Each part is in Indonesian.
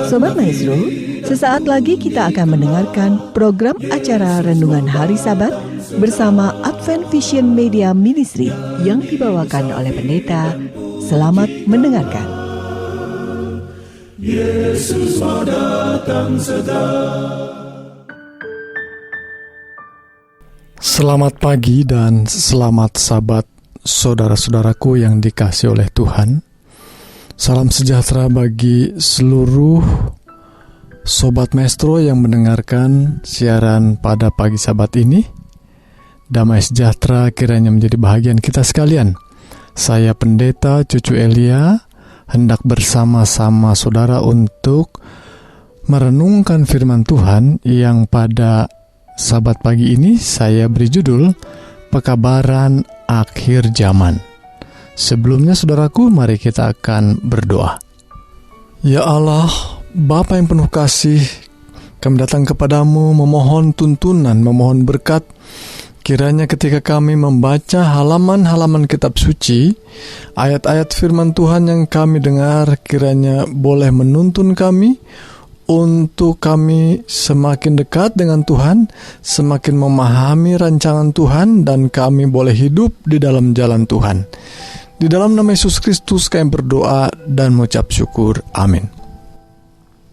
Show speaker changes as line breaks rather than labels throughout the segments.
Sobat Maestro, sesaat lagi kita akan mendengarkan program acara Renungan Hari Sabat bersama Advent Vision Media Ministry yang dibawakan oleh pendeta. Selamat mendengarkan. Yesus mau datang segera.
Selamat pagi dan selamat Sabat saudara-saudaraku yang dikasihi oleh Tuhan. Salam sejahtera bagi seluruh Sobat Maestro yang mendengarkan siaran pada pagi Sabat ini. Damai sejahtera kiranya menjadi bahagian kita sekalian. Saya Pendeta Cucu Elia hendak bersama-sama saudara untuk merenungkan firman Tuhan yang pada Sabat pagi ini saya beri judul Pekabaran Akhir Zaman. Sebelumnya saudaraku, mari kita akan berdoa. Ya Allah, Bapa yang penuh kasih, kami datang kepadamu memohon tuntunan, memohon berkat. Kiranya ketika kami membaca halaman-halaman kitab suci, ayat-ayat firman Tuhan yang kami dengar kiranya boleh menuntun kami untuk kami semakin dekat dengan Tuhan, semakin memahami rancangan Tuhan, dan kami boleh hidup di dalam jalan Tuhan. Di dalam nama Yesus Kristus kami berdoa dan mengucap syukur. Amin.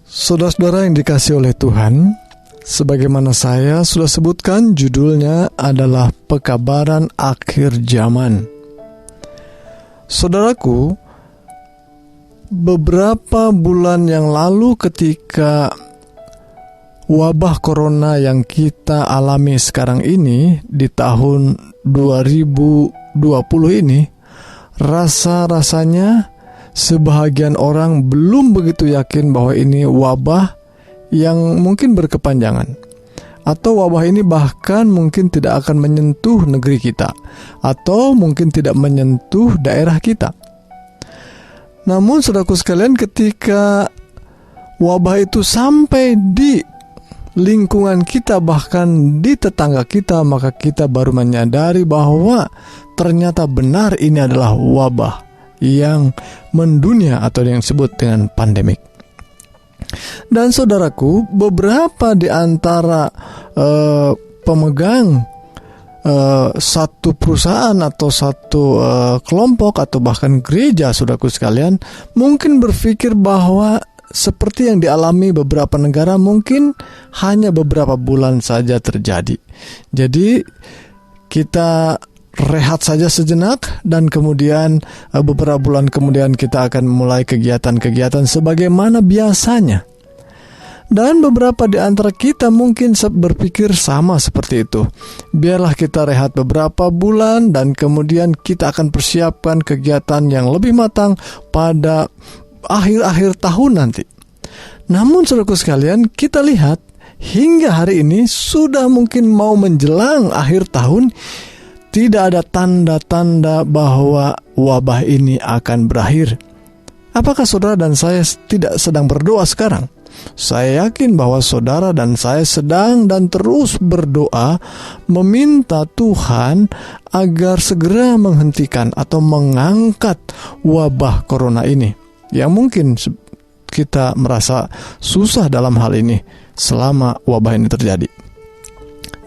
Saudara-saudara yang dikasihi oleh Tuhan, sebagaimana saya sudah sebutkan, judulnya adalah Pekabaran Akhir Zaman. Saudaraku, beberapa bulan yang lalu ketika wabah corona yang kita alami sekarang ini di tahun 2020 ini, rasanya sebahagian orang belum begitu yakin bahwa ini wabah yang mungkin berkepanjangan, atau wabah ini bahkan mungkin tidak akan menyentuh negeri kita, atau mungkin tidak menyentuh daerah kita. Namun saudaraku sekalian, ketika wabah itu sampai di lingkungan kita, bahkan di tetangga kita, maka kita baru menyadari bahwa ternyata benar ini adalah wabah yang mendunia atau yang disebut dengan pandemik. Dan saudaraku, beberapa di antara pemegang satu perusahaan atau satu kelompok atau bahkan gereja, saudaraku sekalian, mungkin berpikir bahwa seperti yang dialami beberapa negara mungkin hanya beberapa bulan saja terjadi. Jadi kita rehat saja sejenak dan kemudian beberapa bulan kemudian kita akan mulai kegiatan-kegiatan sebagaimana biasanya. Dan beberapa di antara kita mungkin berpikir sama seperti itu. Biarlah kita rehat beberapa bulan dan kemudian kita akan persiapkan kegiatan yang lebih matang pada akhir-akhir tahun nanti. Namun saudaraku sekalian, kita lihat hingga hari ini sudah mungkin mau menjelang akhir tahun, tidak ada tanda-tanda bahwa wabah ini akan berakhir. Apakah saudara dan saya tidak sedang berdoa sekarang? Saya yakin bahwa saudara dan saya sedang dan terus berdoa meminta Tuhan agar segera menghentikan atau mengangkat wabah corona ini, yang mungkin kita merasa susah dalam hal ini selama wabah ini terjadi.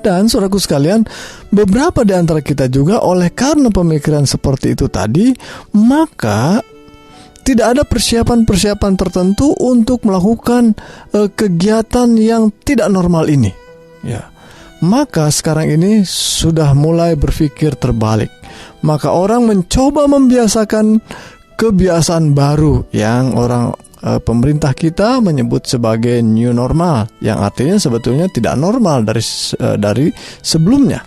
Dan saudaraku sekalian, beberapa di antara kita juga oleh karena pemikiran seperti itu tadi, maka tidak ada persiapan-persiapan tertentu untuk melakukan kegiatan yang tidak normal ini. Ya, maka sekarang ini sudah mulai berpikir terbalik. Maka orang mencoba membiasakan kebiasaan baru yang pemerintah kita menyebut sebagai new normal, yang artinya sebetulnya tidak normal dari sebelumnya.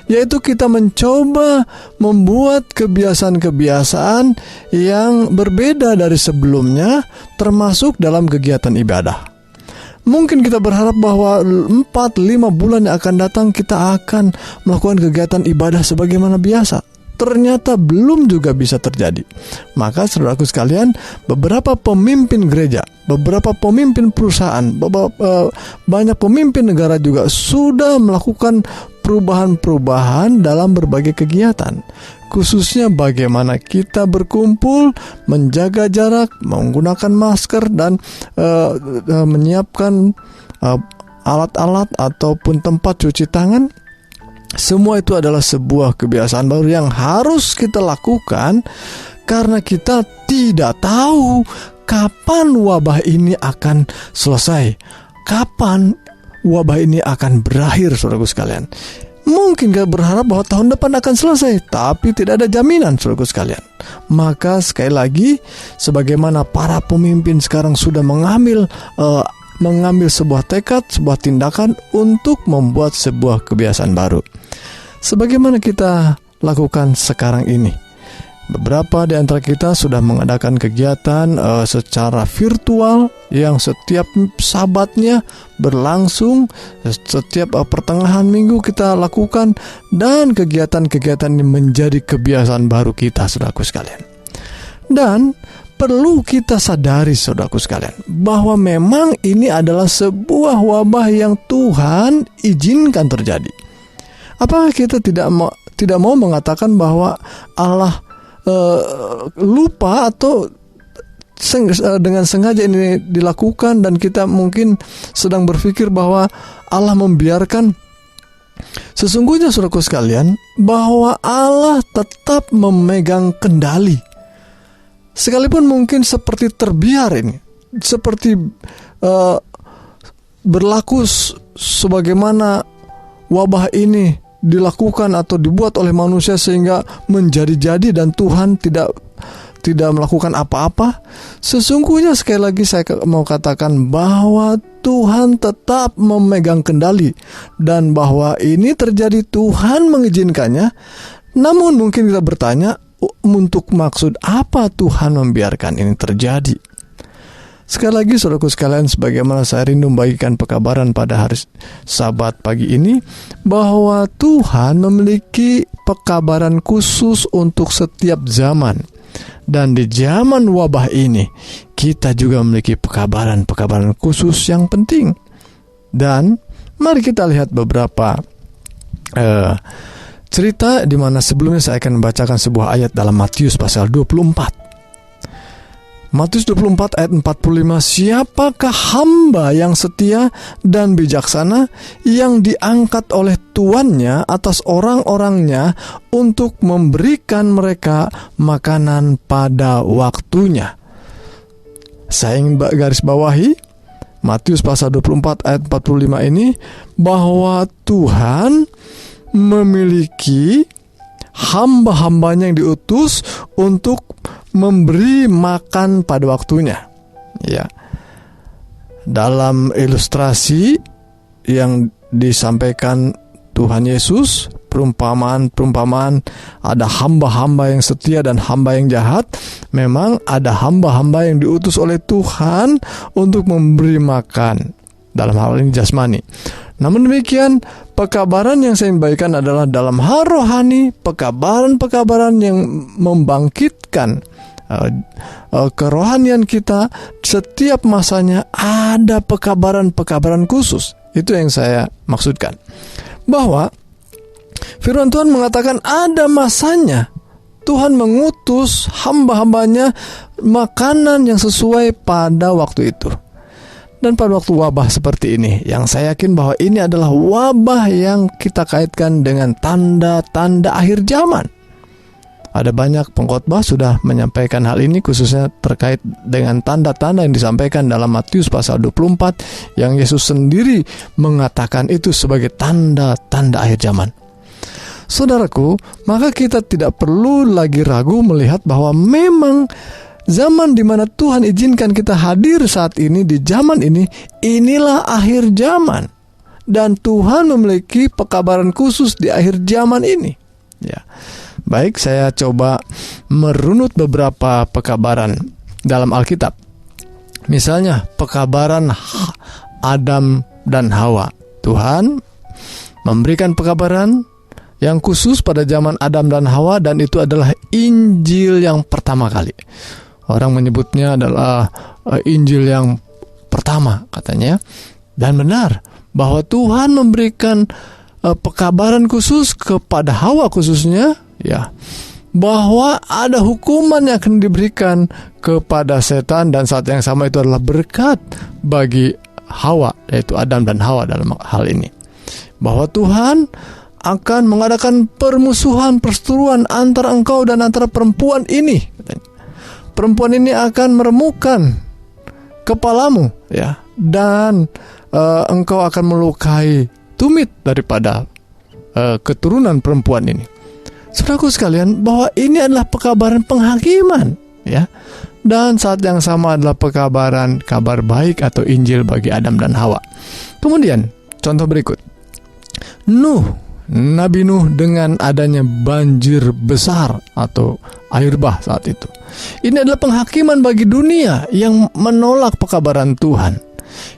Yaitu kita mencoba membuat kebiasaan-kebiasaan yang berbeda dari sebelumnya, termasuk dalam kegiatan ibadah. Mungkin kita berharap bahwa 4-5 bulan yang akan datang kita akan melakukan kegiatan ibadah sebagaimana biasa. Ternyata belum juga bisa terjadi. Maka saudaraku sekalian, beberapa pemimpin gereja, beberapa pemimpin perusahaan, banyak pemimpin negara juga sudah melakukan perubahan-perubahan dalam berbagai kegiatan. khususnya bagaimana kita berkumpul, menjaga jarak, menggunakan masker, dan menyiapkan alat-alat ataupun tempat cuci tangan. Semua itu adalah sebuah kebiasaan baru yang harus kita lakukan, karena kita tidak tahu kapan wabah ini akan selesai, kapan wabah ini akan berakhir, saudaraku sekalian. Mungkin kita berharap bahwa tahun depan akan selesai, tapi tidak ada jaminan, saudaraku sekalian. Maka sekali lagi, sebagaimana para pemimpin sekarang sudah mengambil sebuah tekad, sebuah tindakan untuk membuat sebuah kebiasaan baru. Sebagaimana kita lakukan sekarang ini, beberapa di antara kita sudah mengadakan kegiatan secara virtual yang setiap sabatnya berlangsung, setiap pertengahan minggu kita lakukan, dan kegiatan-kegiatan ini menjadi kebiasaan baru kita, saudaraku sekalian. Dan perlu kita sadari, saudaraku sekalian, bahwa memang ini adalah sebuah wabah yang Tuhan izinkan terjadi. Apakah kita tidak mau mengatakan bahwa Allah lupa atau dengan sengaja ini dilakukan, dan kita mungkin sedang berpikir bahwa Allah membiarkan? Sesungguhnya, saudaraku sekalian, bahwa Allah tetap memegang kendali. Sekalipun mungkin seperti terbiar ini, seperti berlaku sebagaimana wabah ini dilakukan atau dibuat oleh manusia sehingga menjadi-jadi dan Tuhan tidak melakukan apa-apa. Sesungguhnya sekali lagi saya mau katakan bahwa Tuhan tetap memegang kendali, dan bahwa ini terjadi Tuhan mengizinkannya. Namun mungkin kita bertanya, untuk maksud apa Tuhan membiarkan ini terjadi? Sekali lagi, saudaraku sekalian, sebagaimana saya rindu membagikan pekabaran pada hari Sabat pagi ini, bahwa Tuhan memiliki pekabaran khusus untuk setiap zaman. Dan di zaman wabah ini, kita juga memiliki pekabaran khusus yang penting. Dan mari kita lihat beberapa cerita di mana sebelumnya saya akan membacakan sebuah ayat dalam Matius pasal 24. Matius 24 ayat 45, siapakah hamba yang setia dan bijaksana yang diangkat oleh tuannya atas orang-orangnya untuk memberikan mereka makanan pada waktunya. Saya ingin garis bawahi Matius pasal 24 ayat 45 ini, bahwa Tuhan memiliki hamba-hambanya yang diutus untuk memberi makan pada waktunya. Ya. Dalam ilustrasi yang disampaikan Tuhan Yesus, perumpamaan ada hamba-hamba yang setia dan hamba yang jahat. Memang ada hamba-hamba yang diutus oleh Tuhan untuk memberi makan, dalam hal ini jasmani. Namun demikian, pekabaran yang saya bagikan adalah dalam hal rohani, pekabaran yang membangkitkan kerohanian kita. Setiap masanya ada pekabaran khusus. Itu yang saya maksudkan, bahwa firman Tuhan mengatakan ada masanya Tuhan mengutus hamba-hambanya makanan yang sesuai pada waktu itu. Dan pada waktu wabah seperti ini, yang saya yakin bahwa ini adalah wabah yang kita kaitkan dengan tanda-tanda akhir zaman. Ada banyak pengkhotbah sudah menyampaikan hal ini, khususnya terkait dengan tanda-tanda yang disampaikan dalam Matius pasal 24, yang Yesus sendiri mengatakan itu sebagai tanda-tanda akhir zaman. Saudaraku, maka kita tidak perlu lagi ragu melihat bahwa memang zaman di mana Tuhan izinkan kita hadir saat ini, di zaman ini, inilah akhir zaman. Dan Tuhan memiliki pekabaran khusus di akhir zaman ini. Ya. Baik, saya coba merunut beberapa pekabaran dalam Alkitab. Misalnya, pekabaran Adam dan Hawa. Tuhan memberikan pekabaran yang khusus pada zaman Adam dan Hawa, dan itu adalah Injil yang pertama kali. Orang menyebutnya adalah Injil yang pertama, katanya. Dan benar bahwa Tuhan memberikan pekabaran khusus kepada Hawa khususnya, ya. bahwa ada hukuman yang akan diberikan kepada setan, dan saat yang sama itu adalah berkat bagi Hawa, yaitu Adam dan Hawa dalam hal ini. Bahwa Tuhan akan mengadakan permusuhan, perseteruan antara engkau dan antara perempuan ini. Perempuan ini akan meremukkan kepalamu, ya, dan engkau akan melukai tumit daripada keturunan perempuan ini. Saudaraku sekalian, bahwa ini adalah pekabaran penghakiman, ya. Dan saat yang sama adalah pekabaran kabar baik atau Injil bagi Adam dan Hawa. Kemudian, contoh berikut. Nabi Nuh dengan adanya banjir besar atau air bah saat itu. Ini adalah penghakiman bagi dunia yang menolak pekabaran Tuhan,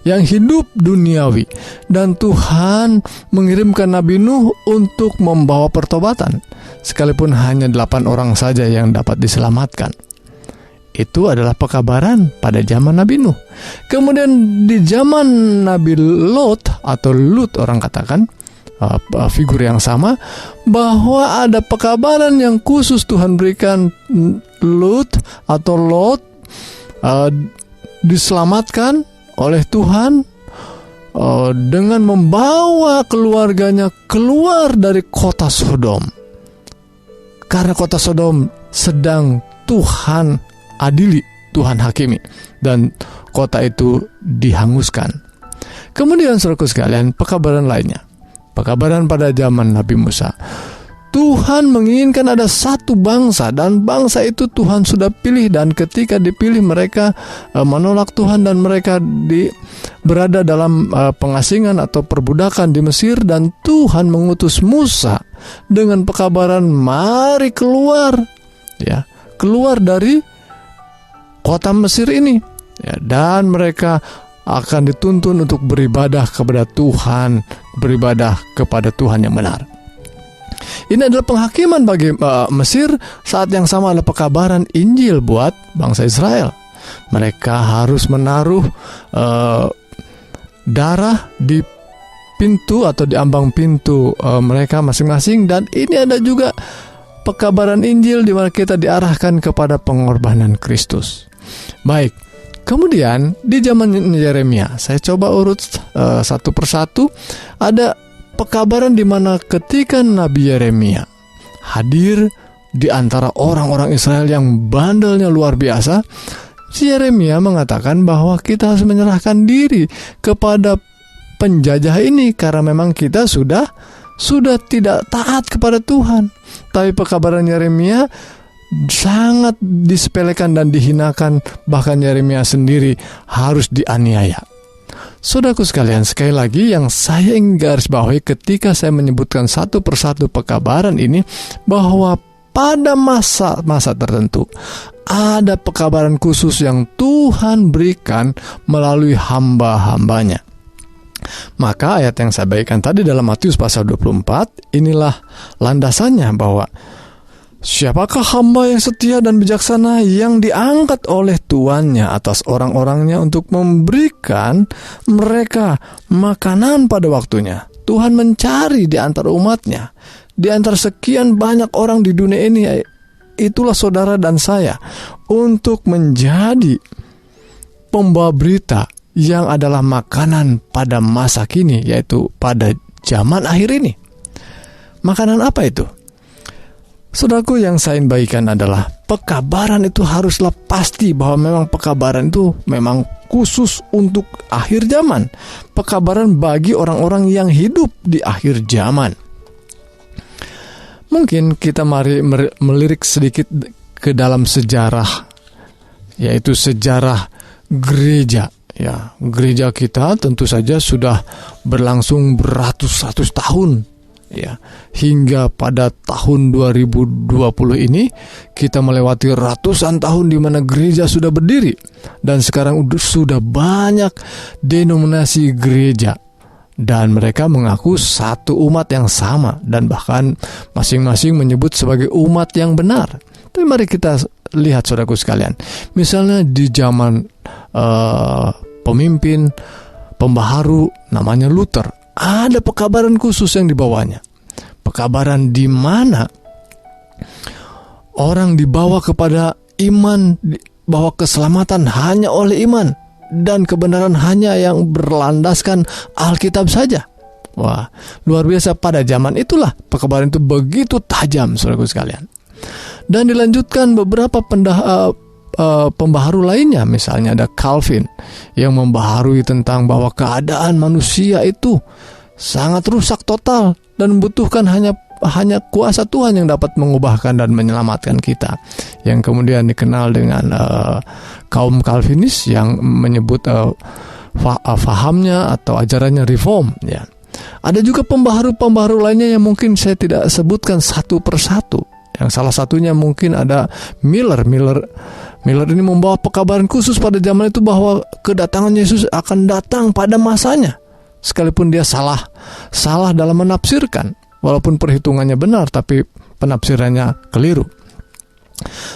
yang hidup duniawi, dan Tuhan mengirimkan Nabi Nuh untuk membawa pertobatan, sekalipun hanya 8 orang saja yang dapat diselamatkan. Itu adalah pekabaran pada zaman Nabi Nuh. Kemudian di zaman Nabi Lot atau Lut, orang katakan figur yang sama, bahwa ada pekabaran yang khusus Tuhan berikan Lut atau Lot diselamatkan oleh Tuhan dengan membawa keluarganya keluar dari kota Sodom, karena kota Sodom sedang Tuhan adili, Tuhan hakimi, dan kota itu dihanguskan. Kemudian saudaraku sekalian, pekabaran lainnya, pekabaran pada zaman Nabi Musa. Tuhan menginginkan ada satu bangsa, dan bangsa itu Tuhan sudah pilih, dan ketika dipilih mereka menolak Tuhan, dan mereka berada dalam pengasingan atau perbudakan di Mesir, dan Tuhan mengutus Musa dengan pekabaran, mari keluar, ya, keluar dari kota Mesir ini, ya, dan mereka akan dituntun untuk beribadah kepada Tuhan, beribadah kepada Tuhan yang benar. Ini adalah penghakiman bagi Mesir, saat yang sama adalah pekabaran Injil buat bangsa Israel. Mereka harus menaruh darah di pintu atau di ambang pintu mereka masing-masing, dan ini ada juga pekabaran Injil di mana kita diarahkan kepada pengorbanan Kristus. Baik, kemudian di zaman Yeremia, saya coba urut satu persatu. Ada pekabaran di mana ketika Nabi Yeremia hadir di antara orang-orang Israel yang bandelnya luar biasa, si Yeremia mengatakan bahwa kita harus menyerahkan diri kepada penjajah ini karena memang kita sudah tidak taat kepada Tuhan. Tapi pekabaran Yeremia sangat disepelekan dan dihinakan, bahkan Yeremia sendiri harus dianiaya. Saudaraku sekalian, sekali lagi yang saya ingin garis bawahi ketika saya menyebutkan satu persatu pekabaran ini, bahwa pada masa-masa tertentu ada pekabaran khusus yang Tuhan berikan melalui hamba-hambanya. Maka ayat yang saya bagikan tadi dalam Matius pasal 24, inilah landasannya, bahwa siapakah hamba yang setia dan bijaksana yang diangkat oleh tuannya atas orang-orangnya untuk memberikan mereka makanan pada waktunya. Tuhan mencari di antara umatnya, di antara sekian banyak orang di dunia ini, itulah saudara dan saya, untuk menjadi pembawa berita yang adalah makanan pada masa kini, yaitu pada zaman akhir ini. Makanan apa itu? Saudaraku, yang saya ingin bagikan adalah pekabaran itu haruslah pasti bahwa memang pekabaran itu memang khusus untuk akhir zaman. Pekabaran bagi orang-orang yang hidup di akhir zaman. Mungkin kita mari melirik sedikit ke dalam sejarah, yaitu sejarah gereja. Ya, gereja kita tentu saja sudah berlangsung beratus-ratus tahun. Ya, hingga pada tahun 2020 ini kita melewati ratusan tahun di mana gereja sudah berdiri, dan sekarang sudah banyak denominasi gereja, dan mereka mengaku satu umat yang sama, dan bahkan masing-masing menyebut sebagai umat yang benar. Tapi mari kita lihat saudaraku sekalian, misalnya di zaman pemimpin pembaharu namanya Luther, ada pekabaran khusus yang dibawanya. Pekabaran di mana orang dibawa kepada iman, bahwa keselamatan hanya oleh iman dan kebenaran hanya yang berlandaskan Alkitab saja. Wah, luar biasa. Pada zaman itulah pekebaran itu begitu tajam, saudaraku sekalian. Dan dilanjutkan beberapa pembaharu lainnya. Misalnya ada Calvin yang membaharui tentang bahwa keadaan manusia itu sangat rusak total dan membutuhkan hanya kuasa Tuhan yang dapat mengubahkan dan menyelamatkan kita, yang kemudian dikenal dengan kaum Calvinis yang menyebut fahamnya atau ajarannya reform, ya. Ada juga pembaharu lainnya yang mungkin saya tidak sebutkan satu persatu. Yang salah satunya mungkin ada Miller ini membawa pekabaran khusus pada zaman itu bahwa kedatangan Yesus akan datang pada masanya, sekalipun dia salah dalam menafsirkan. Walaupun perhitungannya benar, tapi penafsirannya keliru.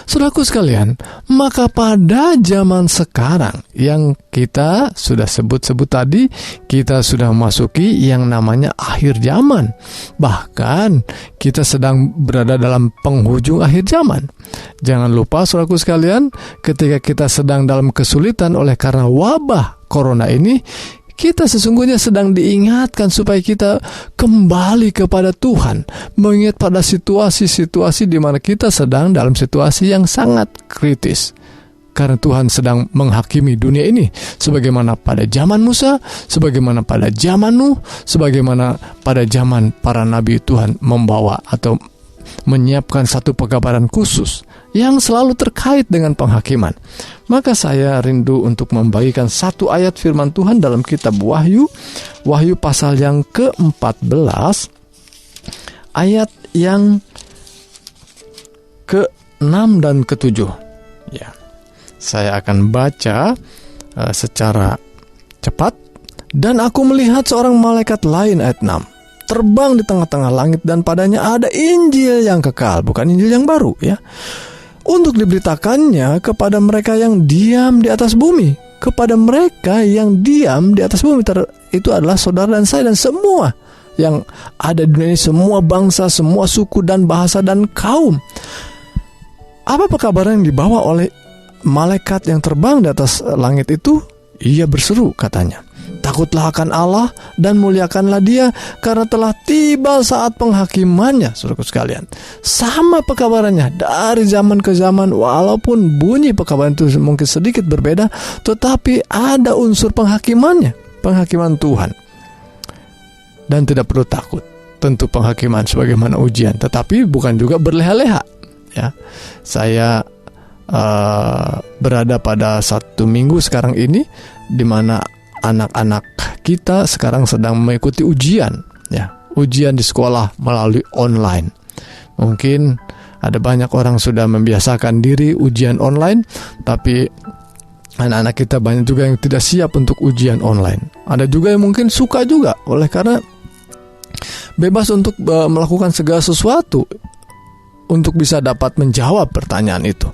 Saudaraku sekalian, maka pada zaman sekarang yang kita sudah sebut tadi, kita sudah memasuki yang namanya akhir zaman. Bahkan kita sedang berada dalam penghujung akhir zaman. Jangan lupa saudaraku sekalian, ketika kita sedang dalam kesulitan oleh karena wabah corona ini, kita sesungguhnya sedang diingatkan supaya kita kembali kepada Tuhan, mengingat pada situasi-situasi di mana kita sedang dalam situasi yang sangat kritis. Karena Tuhan sedang menghakimi dunia ini, sebagaimana pada zaman Musa, sebagaimana pada zaman Nuh, sebagaimana pada zaman para nabi Tuhan membawa atau menyiapkan satu pekabaran khusus yang selalu terkait dengan penghakiman. Maka saya rindu untuk membagikan satu ayat firman Tuhan dalam kitab Wahyu pasal yang ke-14 ayat yang ke-6 dan ke-7. Ya. Saya akan baca secara cepat. Dan aku melihat seorang malaikat lain, ayat 6, terbang di tengah-tengah langit, dan padanya ada Injil yang kekal, bukan Injil yang baru, ya, untuk diberitakannya kepada mereka yang diam di atas bumi. Kepada mereka yang diam di atas bumi, itu adalah saudara dan saya dan semua yang ada di dunia ini, semua bangsa, semua suku dan bahasa dan kaum. Apa pekabaran yang dibawa oleh malaikat yang terbang di atas langit itu? Ia berseru, katanya, takutlah akan Allah dan muliakanlah Dia, karena telah tiba saat penghakimannya. Saudaraku sekalian, sama pekabarannya dari zaman ke zaman. Walaupun bunyi pekabaran itu mungkin sedikit berbeda, tetapi ada unsur penghakimannya, penghakiman Tuhan. Dan tidak perlu takut, tentu penghakiman sebagaimana ujian, tetapi bukan juga berleha-leha, ya. Saya berada pada satu minggu sekarang ini, di mana anak-anak kita sekarang sedang mengikuti ujian, ya, ujian di sekolah melalui online. Mungkin ada banyak orang sudah membiasakan diri ujian online, tapi anak-anak kita banyak juga yang tidak siap untuk ujian online. Ada juga yang mungkin suka juga, oleh karena bebas untuk melakukan segala sesuatu untuk bisa dapat menjawab pertanyaan itu.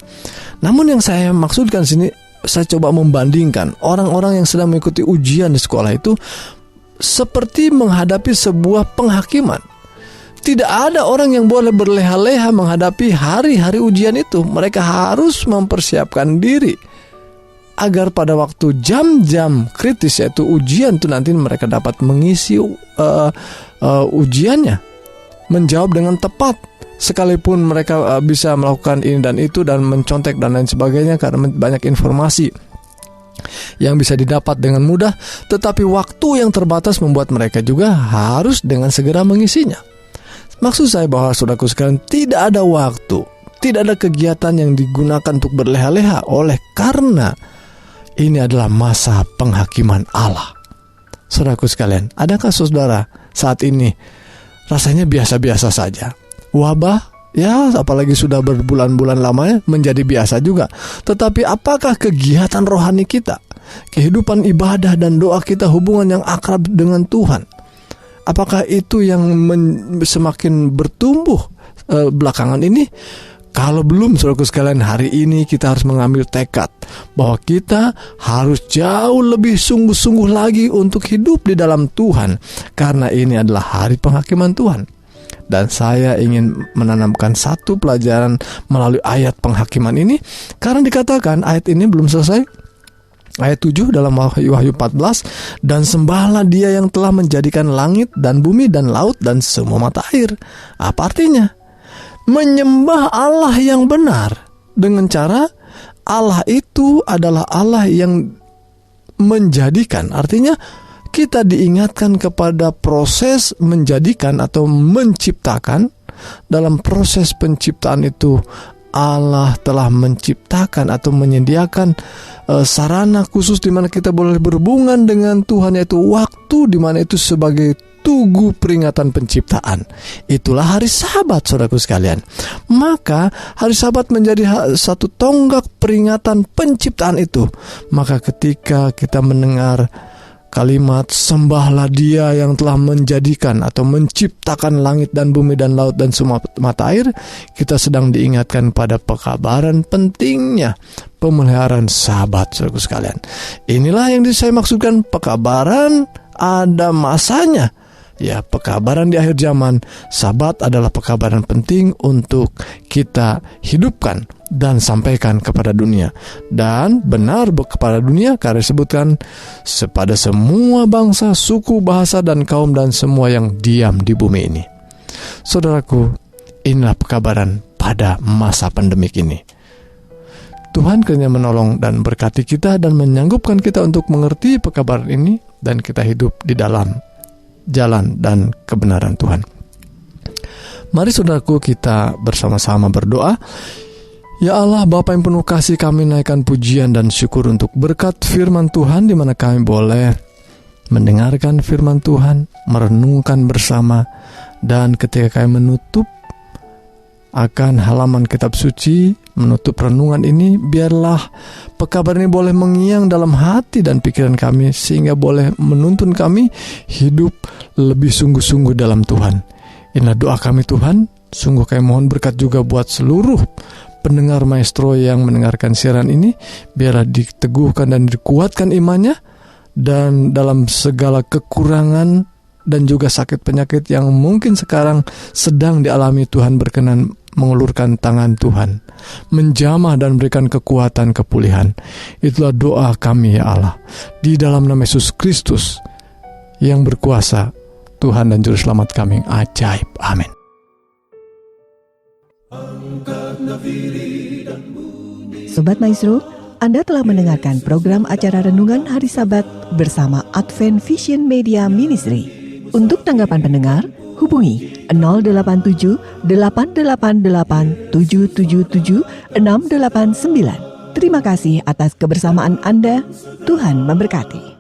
Namun yang saya maksudkan sini, saya coba membandingkan orang-orang yang sedang mengikuti ujian di sekolah itu seperti menghadapi sebuah penghakiman. Tidak ada orang yang boleh berleha-leha menghadapi hari-hari ujian itu. Mereka harus mempersiapkan diri agar pada waktu jam-jam kritis, yaitu ujian itu, nanti mereka dapat mengisi ujiannya, menjawab dengan tepat. Sekalipun mereka bisa melakukan ini dan itu dan mencontek dan lain sebagainya, karena banyak informasi yang bisa didapat dengan mudah, tetapi waktu yang terbatas membuat mereka juga harus dengan segera mengisinya. Maksud saya bahwa saudaraku sekalian, tidak ada waktu, tidak ada kegiatan yang digunakan untuk berleha-leha, oleh karena ini adalah masa penghakiman Allah. Saudaraku sekalian, adakah saudara saat ini rasanya biasa-biasa saja? Wabah, ya, apalagi sudah berbulan-bulan lamanya, menjadi biasa juga. Tetapi apakah kegiatan rohani kita, kehidupan ibadah dan doa kita, hubungan yang akrab dengan Tuhan, apakah itu yang semakin bertumbuh belakangan ini? Kalau belum, saudaraku sekalian, hari ini kita harus mengambil tekad bahwa kita harus jauh lebih sungguh-sungguh lagi untuk hidup di dalam Tuhan, karena ini adalah hari penghakiman Tuhan. Dan saya ingin menanamkan satu pelajaran melalui ayat penghakiman ini, karena dikatakan ayat ini belum selesai. Ayat 7 dalam Wahyu 14, dan sembahlah Dia yang telah menjadikan langit dan bumi dan laut dan semua mata air. Apa artinya? Menyembah Allah yang benar dengan cara Allah itu adalah Allah yang menjadikan. Artinya kita diingatkan kepada proses menjadikan atau menciptakan. Dalam proses penciptaan itu Allah telah menciptakan atau menyediakan sarana khusus di mana kita boleh berhubungan dengan Tuhan, yaitu waktu di mana itu sebagai tugu peringatan penciptaan. Itulah hari Sabat, saudaraku sekalian. Maka hari Sabat menjadi satu tonggak peringatan penciptaan itu. Maka ketika kita mendengar kalimat sembahlah Dia yang telah menjadikan atau menciptakan langit dan bumi dan laut dan semua mata air, kita sedang diingatkan pada pekabaran pentingnya pemeliharaan Sabat, saudaraku sekalian. Inilah yang saya maksudkan, pekabaran ada masanya. Ya, pekabaran di akhir zaman. Sabat adalah pekabaran penting untuk kita hidupkan dan sampaikan kepada dunia. Dan benar kepada dunia, karena disebutkan kepada semua bangsa, suku, bahasa, dan kaum, dan semua yang diam di bumi ini. Saudaraku, inilah pekabaran pada masa pandemik ini. Tuhan kiranya menolong dan berkati kita dan menyanggupkan kita untuk mengerti pekabaran ini, dan kita hidup di dalam jalan dan kebenaran Tuhan. Mari saudaraku, kita bersama-sama berdoa. Ya Allah, Bapa yang penuh kasih, kami naikkan pujian dan syukur untuk berkat firman Tuhan, di mana kami boleh mendengarkan firman Tuhan, merenungkan bersama, dan ketika kami menutup akan halaman kitab suci, menutup renungan ini, biarlah pekabaran ini boleh mengiang dalam hati dan pikiran kami, sehingga boleh menuntun kami hidup lebih sungguh-sungguh dalam Tuhan. Inilah doa kami Tuhan. Sungguh kami mohon berkat juga buat seluruh pendengar Maestro yang mendengarkan siaran ini, biarlah diteguhkan dan dikuatkan imannya, dan dalam segala kekurangan dan juga sakit penyakit yang mungkin sekarang sedang dialami, Tuhan berkenan mengulurkan tangan Tuhan, menjamah dan berikan kekuatan kepulihan. Itulah doa kami ya Allah, di dalam nama Yesus Kristus yang berkuasa, Tuhan dan Juru Selamat kami ajaib. Amin.
Sobat Maestro, Anda telah mendengarkan program acara Renungan Hari Sabat bersama Advent Vision Media Ministry. Untuk tanggapan pendengar, hubungi 087 888 777 689. Terima kasih atas kebersamaan Anda. Tuhan memberkati.